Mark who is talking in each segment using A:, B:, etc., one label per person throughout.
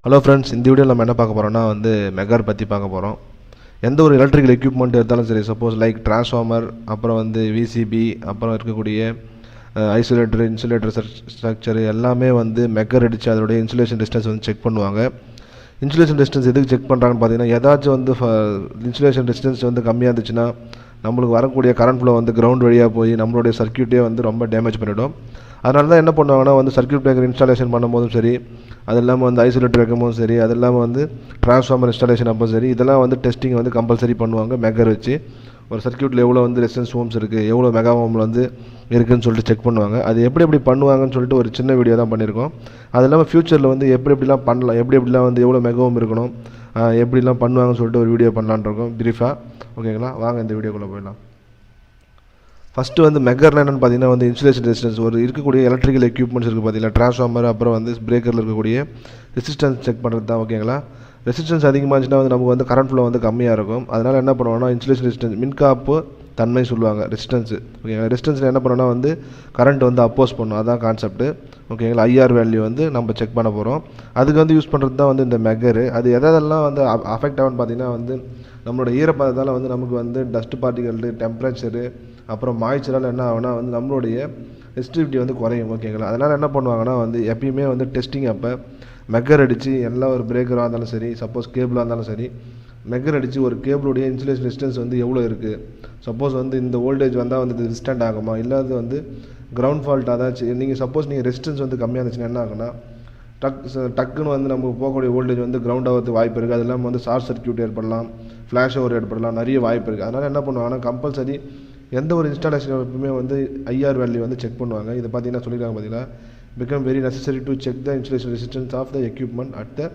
A: Hello friends, இந்த வீடியோவில் நம்ம என்ன பார்க்க போகிறோம்னா மெகர் பற்றி பார்க்க போகிறோம். எந்த ஒரு எலக்ட்ரிக்கல் எக்யூப்மெண்ட் எடுத்தாலும் சரி, சப்போஸ் லைக் டிரான்ஸ்ஃபார்மர், அப்புறம் விசிபி, அப்புறம் இருக்கக்கூடிய ஐசோலேட்டர், இன்சுலேட்டர் ஸ்ட்ரக்சர் எல்லாமே மெகர் அடித்து அதோடைய இன்சுலேஷன் டிஸ்டன்ஸ் செக் பண்ணுவாங்க. இன்சுலேஷன் டிஸ்டன்ஸ் எதுக்கு செக் பண்ணுறாங்கன்னு பார்த்தீங்கன்னா, ஏதாச்சும் இன்சுலேஷன் டிஸ்டன்ஸ் கம்மியாக இருந்துச்சுன்னா நம்மளுக்கு வரக்கூடிய கரண்ட் ஃப்ளோ கிரவுண்ட் வழியாக போய் நம்மளுடைய சர்க்யூட்டே ரொம்ப டேமேஜ் பண்ணிவிடும். அதனால தான் என்ன பண்ணுவாங்கன்னா சர்க்யூட் பிரேக்கர் இன்ஸ்டாலேஷன் பண்ணும்போதும் சரி, அது இல்லாமல் ஐசோலேட்டர் வைக்கும்போதும் சரி, அது இல்லாமல் டிரான்ஸ்ஃபார்மர் இன்ஸ்டாலேஷன் அப்போ சரி, இதெல்லாம் டெஸ்டிங் கம்பல்சரி பண்ணுவாங்க. மெகர் வச்சு ஒரு சர்க்யூட்டில் எவ்வளோ ரெசிஸ்டன்ஸ் ஓம்ஸ் இருக்குது, எவ்வளோ மெகாஹோமில் இருக்குதுன்னு சொல்லிட்டு செக் பண்ணுவாங்க. அது எப்படி பண்ணுவாங்கன்னு சொல்லிட்டு ஒரு சின்ன வீடியோ தான் பண்ணியிருக்கோம். அது இல்லாமல் ஃப்யூச்சரில் எப்படிலாம் பண்ணலாம், எப்படிலாம் எவ்வளோ மெகாஹோம் இருக்கணும், எப்படிலாம் பண்ணுவாங்கன்னு சொல்லிட்டு ஒரு வீடியோ பண்ணலான்னு இருக்கோம் பிரீஃபாக. ஓகேங்களா, வாங்க இந்த வீடியோக்குள்ளே போயிடலாம். ஃபஸ்ட்டு மெகர்னா என்னென்னு பார்த்தீங்கன்னா இன்சுலேஷன் ரெசிஸ்டன்ஸ் ஒரு இருக்கக்கூடிய எலக்ட்ரிக்கல் எக்யூப்மெண்ட்ஸ் இருக்குது பார்த்தீங்களா, டிரான்ஸ்ஃபார்மர், அப்புறம் பிரேக்கரில் இருக்கக்கூடிய ரெசிஸ்டன்ஸ் செக் பண்ணுறது தான். ஓகேங்களா, ரெசிஸ்டன்ஸ் அதிகமாக இருந்துச்சுன்னா நமக்கு கரண்ட் ஃப்ளோ கம்மியாக இருக்கும். அதனால் என்ன பண்ணுவாங்கன்னா இன்சுலேஷன் ரெசிஸ்டன்ஸ் மின்காப்பு தன்மை சொல்லுவாங்க ரெசிஸ்டன்ஸு. ஓகேங்களா, ரெசிஸ்டன்ஸில் என்ன பண்ணோன்னா கரண்ட் அப்போஸ் பண்ணும், அதுதான் கான்செப்ட்டு. ஓகேங்களா, ஐஆர் வேல்யூ நம்ம செக் பண்ண போகிறோம். அதுக்கு யூஸ் பண்ணுறது தான் இந்த மெகரு. அது எதெல்லாம் அஃபெக்ட் ஆகும்னு பார்த்தீங்கன்னா நம்மளோட ஈரப்பதத்தால் நமக்கு டஸ்ட் பார்ட்டிகல், டெம்பரேச்சரு, அப்புறம் மாய்ச்சரால் என்ன ஆகுனா நம்மளுடைய ரெசிஸ்டிவிட்டி குறையும். ஓகேங்களா, அதனால் என்ன பண்ணுவாங்கன்னா எப்பயுமே டெஸ்டிங் அப்போ மெகர் அடித்து எல்லா ஒரு பிரேக்கராக இருந்தாலும் சரி, சப்போஸ் கேபிளாக இருந்தாலும் சரி, மெகர் அடித்து ஒரு கேபிளுடைய இன்சுலேஷன் ரெசிஸ்டன்ஸ் எவ்வளோ இருக்குது, சப்போஸ் இந்த வோல்டேஜ் வந்தால் ரெசிஸ்டன்ட் ஆகுமா, இல்லாத கிரவுண்ட் ஃபால்ட் அதாச்சும் நீங்கள் சப்போஸ் நீங்கள் ரெசிஸ்டன்ஸ் கம்மியாக இருந்துச்சுன்னா என்ன ஆகுனா டக்குன்னு நமக்கு போகக்கூடிய வோல்டேஜ் கிரவுண்ட் ஆகிறதுக்கு வாய்ப்பு இருக்குது. அது இல்லாமல் ஷார்ட் சர்க்யூட் ஏற்படலாம், ஃப்ளாஷ் ஓவர் ஏற்படலாம், நிறைய வாய்ப்பு இருக்குது. அதனால் என்ன பண்ணுவாங்கன்னா கம்பல்சரி எந்த ஒரு இன்ஸ்டாலேஷன் எப்பவுமே ஐஆர் வேல்யூ செக் பண்ணுவாங்க. இதை பார்த்தீங்கன்னா சொல்லியிருக்காங்க பார்த்தீங்கன்னா, become very necessary to check the insulation resistance of the equipment at the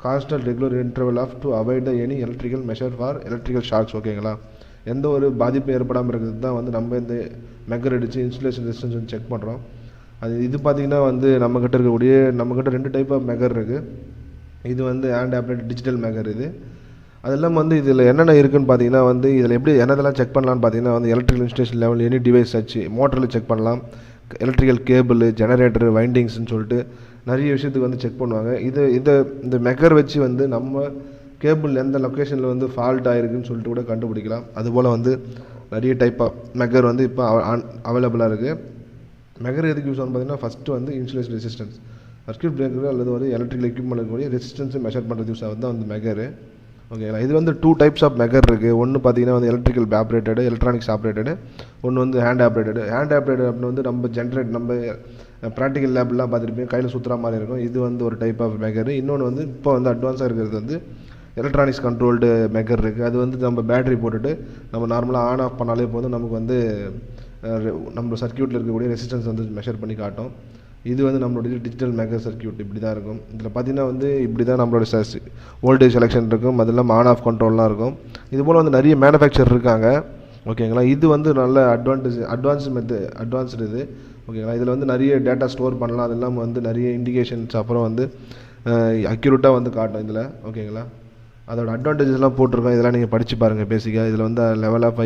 A: constant regular interval of to avoid the any electrical measure for electrical shocks. ஓகேங்களா, எந்த ஒரு பாதிப்பு ஏற்படாமல் இருக்கிறது தான் நம்ம இந்த மெகர் அடித்து இன்சுலேஷன் ரெசிஸ்டன்ஸ் செக் பண்ணுறோம். இது பார்த்திங்கன்னா நம்மக்கிட்ட இருக்கக்கூடிய நம்மக்கிட்ட 2 டைப் ஆஃப் மெகர் இருக்குது. இது ஹேண்ட் ஆப்ரேட்டட் டிஜிட்டல் மெகர். இது அதெல்லாம் இதில் என்னென்ன இருக்குதுன்னு பார்த்தீங்கன்னா இதில் எப்படி என்னதெல்லாம் செக் பண்ணலான்னு பார்த்தீங்கன்னா electrical installation level any device வச்சு மோட்டரில் செக் பண்ணலாம், எலக்ட்ரிக்கல் கேபிள், ஜெனரேட்டர், வைண்டிங்ஸ்னு சொல்லிட்டு நிறைய விஷயத்துக்கு செக் பண்ணுவாங்க. இந்த மெகர் வச்சு நம்ம கேபிள் எந்த லொக்கேஷனில் ஃபால்ட் ஆகிருக்குன்னு சொல்லிட்டு கூட கண்டுபிடிக்கலாம். அதுபோல் நிறைய டைப் ஆஃப் மெகர் இப்போ அவைலபிளாக இருக்குது. மெகர் எதுக்கு யூஸ் ஆகும் பார்த்தீங்கன்னா first insulation resistance, circuit breaker அல்லது எலக்ட்ரிக்கல் எக்யூப்மெண்ட் இருக்கக்கூடிய ரெசிஸ்டன்ஸை மெஷர் பண்ணுறது யூஸ் ஆகுது தான் மெகரு. ஓகேங்களா, இது 2 டைப்ஸ் ஆஃப் மெகர் இருக்குது. ஒன்று பார்த்தீங்கன்னா எலக்ட்ரிக்கல் ஆப்ரேட்டடு, எலக்ட்ரானிக்ஸ் ஆப்ரேட்டடு. ஒன்று ஹேண்ட் ஆப்ரேட்டடு. ஹேண்ட் ஆப்ரேட்டட் அப்படின்னு நம்ம ப்ராக்டிக்கல் லேப்லாம் பார்த்துருப்பீங்க, கையில் சுற்றுற மாதிரி இருக்கும். இது ஒரு டைப் ஆஃப் மெகர். இன்னொன்று இப்போ அட்வான்ஸாக இருக்கிறது எலக்ட்ரானிக்ஸ் கண்ட்ரோல்டு மெகர் இருக்குது. அது நம்ம பேட்டரி போட்டுட்டு நம்ம நார்மலாக ஆன் ஆஃப் பண்ணாலே போதும், நமக்கு நம்ம சர்க்யூட்டில் இருக்கக்கூடிய ரெசிஸ்டன்ஸ் மெஷர் பண்ணி காட்டும். இது நம்மளுடைய டிஜிட்டல் மெகர் சர்க்யூட் இப்படி தான் இருக்கும். இதில் பார்த்தீங்கன்னா இப்படி தான் நம்மளோட வோல்டேஜ் செலெக்ஷன் இருக்கும், அது இல்லாமல் ஆன் ஆஃப் கண்ட்ரோல்லாம் இருக்கும். இது போல் நிறைய மேனுஃபேக்சர் இருக்காங்க. ஓகேங்களா, இது நல்ல அட்வான்ஸ்டு இது. ஓகேங்களா, இதில் நிறைய டேட்டா ஸ்டோர் பண்ணலாம், அது இல்லாமல் நிறைய இண்டிகேஷன்ஸ், அப்புறம் அக்யூரேட்டாக காட்டும் இதில். ஓகேங்களா, அதோட அட்வான்டேஜஸ்லாம் போட்டிருக்கோம், இதெல்லாம் நீங்கள் படித்து பாருங்கள் பேசிக்காக. இதில் லெவல் ஆஃப்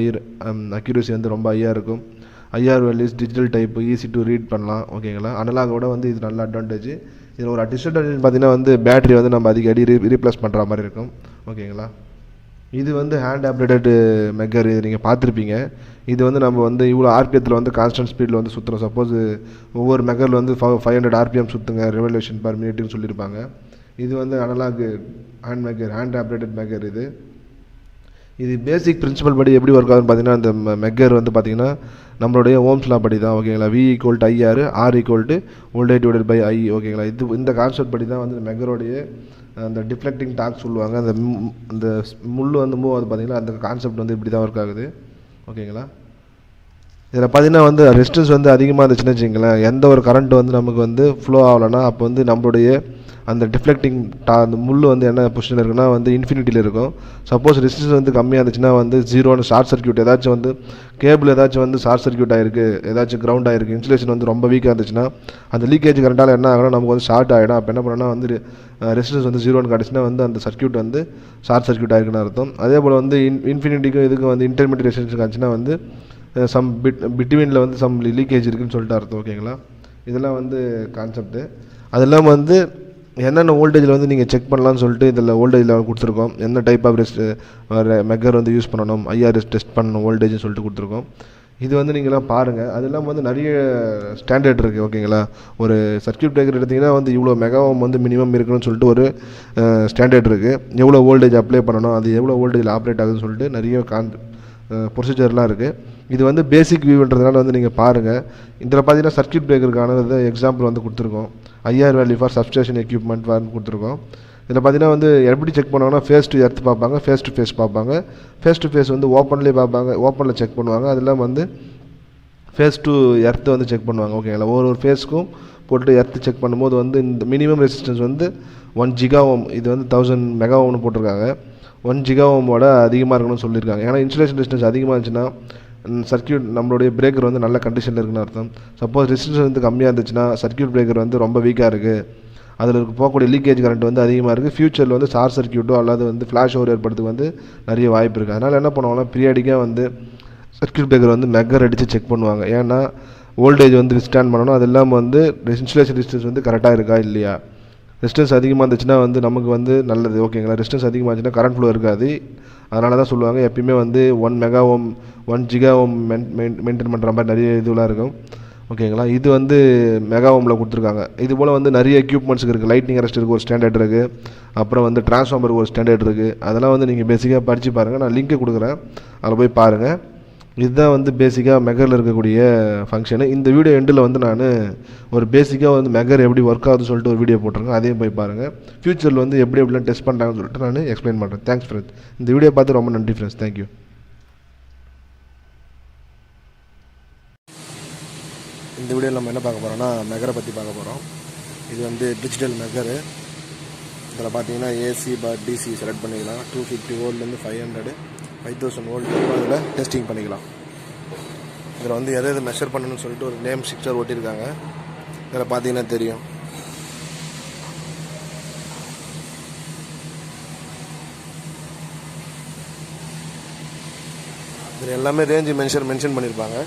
A: அக்யூரேசி ரொம்ப ஹையாக இருக்கும். IR values digital type, easy to read பண்ணலாம். ஓகேங்களா, அனலாகோட இது நல்ல அட்வான்டேஜ். இதில் ஒரு டிஸ்அட்வான்டேஜ் பார்த்தீங்கன்னா பேட்டரி நம்ம அடிக்கடி ரீப்ளேஸ் பண்ணுற மாதிரி இருக்கும். ஓகேங்களா, இது ஹேண்ட் ஆப்ரேட்டட் மெகர். இது நீங்கள் பார்த்துருப்பீங்க. இது நம்ம இவ்வளோ ஆர்பிஎத்தில் கான்ஸ்டன்ட் ஸ்பீடில் சுற்றுறோம். சப்போஸ் ஒவ்வொரு மெகரில் 500 ஆர்பிஎம் சுற்றுங்க ரெவல்யூஷன் பர் மினிட்னு சொல்லியிருப்பாங்க. இது அனலாக் ஹேண்ட் மெகர், ஹேண்ட் ஆப்ரேட்டட் மெகர். இது பேசிக் பிரின்சிபல் படி எப்படி ஒர்க் ஆகுதுன்னு பார்த்தீங்கன்னா, இந்த மெகர் பார்த்தீங்கன்னா நம்மளுடைய ஓம்ஸ் லா படி தான். ஓகேங்களா, V = IR, R = voltage divided by I. ஓகேங்களா, இந்த கான்செப்ட் படி தான் மெகரோடைய அந்த டிஃப்ளெக்டிங் டாக் சொல்லுவாங்க. அந்த முள் மூவ் ஆகுது பார்த்தீங்களா, அந்த கான்செப்ட் இப்படி தான் ஒர்க் ஆகுது. ஓகேங்களா, இதில் பார்த்தீங்கன்னா ரெசிஸ்டன்ஸ் அதிகமாக இருந்துச்சுன்னு வச்சுங்களேன், எந்த ஒரு கரண்ட் நமக்கு ஃப்ளோ ஆகலைன்னா அப்போ நம்மளுடைய அந்த டிஃப்ளெக்டிங் அந்த முள் என்ன பொசிஷன் இருக்குன்னா இன்ஃபினிட்டியில் இருக்கும். சப்போஸ் ரெசிஸ்டன்ஸ் கம்மியாக இருந்துச்சுன்னா 0 ஷார்ட் சர்க்யூட், ஏதாச்சும் கேபிள் ஏதாச்சும் ஷார்ட் சர்க்யூட் ஆகிருக்கு, ஏதாச்சும் கிரவுண்ட் ஆகிருக்கு, இன்சுலேஷன் ரொம்ப வீக்காக இருந்துச்சுன்னா அந்த லீக்கேஜ் கரண்டால் என்ன ஆகுனா நமக்கு ஷார்ட் ஆகிடும். அப்போ என்ன பண்ணால் ரெசிஸ்டன்ஸ் 0ன்னு காட்டுச்சுன்னா அந்த சர்க்யூட் ஷார்ட் சர்க்யூட் ஆகிருக்குன்னு அர்த்தம். அதே போல் இன்ஃபினிட்டிக்கும் இதுக்கு இன்டர்மீடியட் ரெசிஸ்டன்ஸ் காட்டுச்சுன்னா சம் பிட்வீனில் சம் லீக்கேஜ் இருக்குன்னு சொல்லிட்டு அர்த்தம். ஓகேங்களா, இதெல்லாம் கான்செப்ட்டு. அது இல்லாமல் என்னென்ன வோல்டேஜில் வந்து நீங்கள் செக் பண்ணலான்னு சொல்லிட்டு இதில் வோல்டேஜ் லெவல் கொடுத்துருக்கோம். என்ன டைப் ஆஃப் மெக்கர் வந்து யூஸ் பண்ணணும், ஐஆர்எஸ் டெஸ்ட் பண்ணணும் வோல்டேஜ்னு சொல்லிட்டு கொடுத்துருக்கோம். இது வந்து நீங்களாம் பாருங்கள். அது இல்லாமல் வந்து நிறைய ஸ்டாண்டர்ட் இருக்குது. ஓகேங்களா, ஒரு சர்க்யூட் பிரேக்கர் எடுத்திங்கன்னா வந்து இவ்வளோ மெகாஹோம் வந்து மினிமம் இருக்கணும்னு சொல்லிட்டு ஒரு ஸ்டாண்டர்ட் இருக்குது. எவ்வளோ வோல்டேஜ் அப்ளை பண்ணணும், அது எவ்வளோ வோல்டேஜில் ஆப்ரேட் ஆகுதுன்னு சொல்லிட்டு நிறைய ப்ரொசீஜர்லாம் இருக்குது. இது வந்து பேசிக் வியூன்றதுனால வந்து நீங்கள் பாருங்கள். இதில் பார்த்தீங்கன்னா சர்க்யூட் பிரேக்கருக்கான எக்ஸாம்பிள் வந்து கொடுத்துருக்கோம். IR value for substation equipment வந்து கொடுத்துருக்கோம். இதில் பார்த்தீங்கன்னா வந்து எப்படி செக் பண்ணுவாங்கன்னா ஃபேஸ் டு எர்த் பார்ப்பாங்க, ஃபேஸ் டு ஃபேஸ் பார்ப்பாங்க. ஃபேஸ் டு ஃபேஸ் வந்து ஓப்பன்லேயே பார்ப்பாங்க, ஓப்பனில் செக் பண்ணுவாங்க. அது இல்லாமல் வந்து ஃபேஸ் டு எர்த்து வந்து செக் பண்ணுவாங்க. ஓகேங்களா, ஒரு ஃபேஸ்க்கும் போட்டு எர்த்து செக் பண்ணும்போது வந்து இந்த மினிமம் ரெசிஸ்டன்ஸ் வந்து 1 GΩ, இது வந்து 1000 மெகாஹோம்னு போட்டிருக்காங்க. 1 GΩமோட அதிகமாக இருக்கணும்னு சொல்லியிருக்காங்க. ஏன்னா இன்சுலேஷன் ரெசிஸ்டன்ஸ் அதிகமாக இருந்துச்சுன்னா சர்க்யூட் நம்மளுடைய பிரேக்கர் வந்து நல்ல கண்டிஷனில் இருக்குன்னு அர்த்தம். சப்போஸ் ரெசிஸ்டன்ஸ் வந்து கம்மியாக இருந்துச்சுன்னா சர்க்யூட் பிரேக்கர் வந்து ரொம்ப வீக்காக இருக்குது, அதில் போகக்கூடிய லீக்கேஜ் கரண்ட் வந்து அதிகமாக இருக்குது, ஃபியூச்சரில் வந்து ஷார்ட் சர்க்யூட்டோ அல்லது வந்து ஃப்ளாஷ் ஓவர் ஏற்படுறதுக்கு வந்து நிறைய வாய்ப்பு இருக்குது. அதனால் என்ன பண்ணுவாங்கன்னா பீரியாடிக்காக வந்து சர்க்யூட் பிரேக்கர் வந்து மெக்கர் அடித்து செக் பண்ணுவாங்க. ஏன்னா வோல்டேஜ் வந்து விஸ்டாண்ட் பண்ணணும். அது இல்லாமல் வந்து இன்சுலேஷன் ரெசிஸ்டன்ஸ் வந்து கரெக்டாக இருக்கா இல்லையா. ரெசிஸ்டன்ஸ் அதிகமாக இருந்துச்சுன்னா வந்து நமக்கு வந்து நல்லது. ஓகேங்களா, ரெசிஸ்டன்ஸ் அதிகமாக இருந்துச்சுன்னா கரண்ட் ஃப்ளோ இருக்காது. அதனால தான் சொல்லுவாங்க எப்பயுமே வந்து 1 மெகாஹோம் 1 GΩ மெயின்டைன் பண்ணுற மாதிரி நிறைய இதுலாம் இருக்கும். ஓகேங்களா, இது வந்து மெகாஹோமில் கொடுத்துருக்காங்க. இது போல் வந்து நிறைய எக்யூப்மெண்ட்ஸுக்கு இருக்குது. லைட்னிங் அரெஸ்டருக்கு ஒரு ஸ்டாண்டர்ட் இருக்குது, அப்புறம் வந்து டிரான்ஸ்ஃபார்மருக்கு ஒரு ஸ்டாண்டர்ட் இருக்குது. அதெல்லாம் வந்து நீங்கள் பேசிக்காக படித்து பாருங்கள். நான் லிங்க்கு கொடுக்குறேன், அதில் போய் பாருங்கள். இதுதான் வந்து பேசிக்காக மெக்கரில் இருக்கக்கூடிய ஃபங்க்ஷனு. இந்த வீடியோ எண்டில் வந்து நான் ஒரு பேசிக்காக வந்து மெக்கர் எப்படி ஒர்க் ஆகுதுன்னு சொல்லிட்டு ஒரு வீடியோ போட்டிருக்கேன், அதையும் போய் பாருங்கள். ஃப்யூச்சரில் வந்து எப்படி எப்படிலாம் டெஸ்ட் பண்ணுறாங்கன்னு சொல்லிட்டு நான் எக்ஸ்பிளைன் பண்ணுறேன். Thanks friends. இந்த வீடியோ பார்த்து ரொம்ப நன்றி ஃப்ரெண்ட்ஸ். தேங்க்யூ. இந்த வீடியோவில் நம்ம என்ன பார்க்க போகிறோம்னா மெக்கரை பற்றி பார்க்க போகிறோம். இது வந்து டிஜிட்டல் மெக்கரு. இதில் பார்த்தீங்கன்னா ஏசி டிசி செலக்ட் பண்ணிக்கலாம். 250 வோல்ட்லேருந்து 500 5000 வோல்ட் அதில் டெஸ்டிங் பண்ணிக்கலாம். இதில் வந்து எதை மெஷர் பண்ணணும்னு சொல்லிட்டு ஒரு நேம் ஸ்டிக்கர் ஓட்டியிருக்காங்க. இதில் பார்த்தீங்கன்னா தெரியும். இதில் எல்லாமே ரேஞ்சு மென்ஷன் பண்ணியிருப்பாங்க.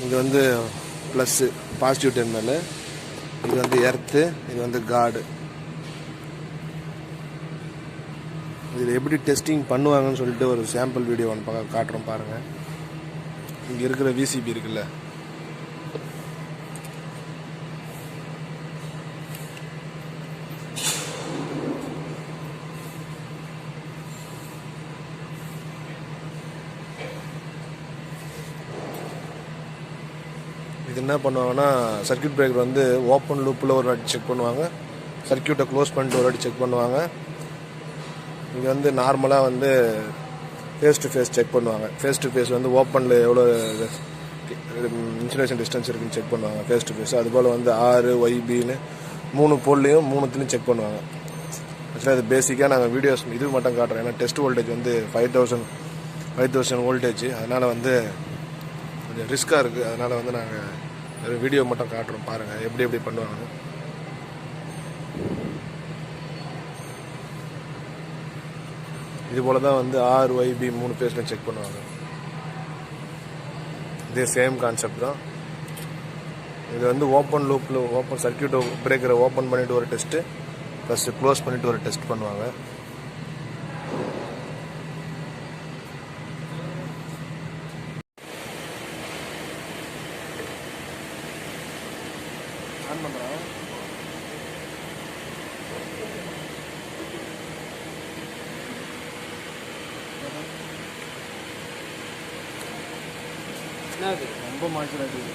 A: இது வந்து ப்ளஸ்ஸு பாசிட்டிவ் டெர்மினல், இது வந்து எர்த்து, இது வந்து காடு. இதில் எப்படி டெஸ்டிங் பண்ணுவாங்கன்னு சொல்லிட்டு ஒரு சாம்பிள் வீடியோ ஒன்று காட்டுறோம் பாருங்கள். இங்கே இருக்கிற விசிபி இருக்குல்ல, இது என்ன பண்ணுவாங்கன்னா சர்க்யூட் பிரேக்கர் வந்து ஓப்பன் லூப்பில் ஒரு வாட்டி செக் பண்ணுவாங்க, சர்க்யூட்டை க்ளோஸ் பண்ணிட்டு ஒரு வாட்டி செக் பண்ணுவாங்க. இங்கே வந்து நார்மலாக வந்து ஃபேஸ் டு ஃபேஸ் செக் பண்ணுவாங்க. ஃபேஸ் டு ஃபேஸ் வந்து ஓப்பனில் எவ்வளோ இன்சுலேஷன் டிஸ்டன்ஸ் இருக்குன்னு செக் பண்ணுவாங்க ஃபேஸ் டு ஃபேஸ். அதுபோல் வந்து ஆறு ஒய்பின்னு 3 போல்லையும் 3த்துலையும் செக் பண்ணுவாங்க. ஆக்சுவலாக அது பேசிக்காக நாங்கள் வீடியோஸ் இது மட்டும் காட்டுறோம். ஏன்னா டெஸ்ட் வோல்டேஜ் வந்து 5000 வோல்டேஜ், அதனால் வந்து கொஞ்சம் ரிஸ்க்காக இருக்குது. அதனால் வந்து நாங்கள் வீடியோ மட்டும் காட்டுறோம் பாருங்கள் எப்படி பண்ணுவாங்க. இது போல் தான் வந்து RYB 3 ஃபேஸில் செக் பண்ணுவாங்க. இதே சேம் கான்செப்ட் தான். இது வந்து ஓப்பன் லூப்பில் ஓப்பன் சர்க்யூட் பிரேக்கரை ஓப்பன் பண்ணிவிட்டு ஒரு டெஸ்ட்டு ப்ளஸ் க்ளோஸ் பண்ணிவிட்டு ஒரு டெஸ்ட் பண்ணுவாங்க. ஆன் பண்ணுறேன். ரொம்ப மாற்றம் இருக்குது.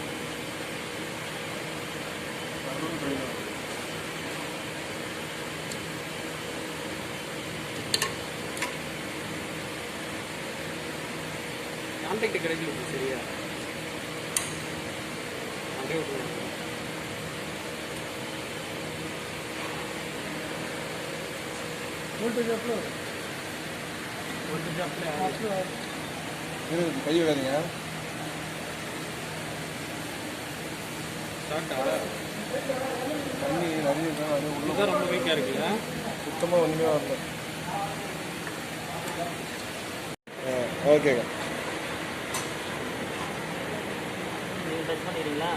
A: கான்டாக்ட் கிடைக்கல சரியா. கை விடாதீங்க. தண்ணி நிறைய உள்ளதான் ரொம்ப வீக்காக இருக்குல்ல, சுத்தமாக ஒன்றுமே வரல. ஓகேங்க, டச் பண்ணிடுறீங்களா?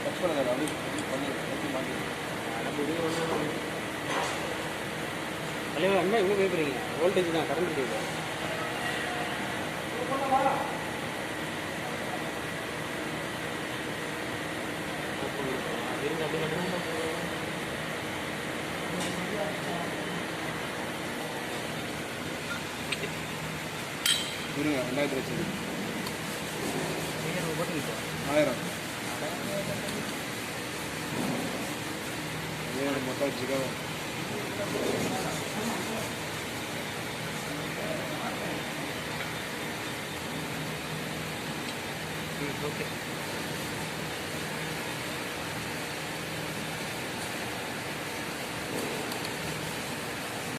A: டச் பண்ணுங்க, அப்படி பண்ணி மாட்டி
B: தலைவர் அண்ணா எவ்வளோ பயப்படுறீங்க? வோல்டேஜ் தான், கரண்ட் இல்லை.
A: இருங்க 2000 வச்சு 1000 மொத்தம் வச்சுக்கோ.
B: ஓகே.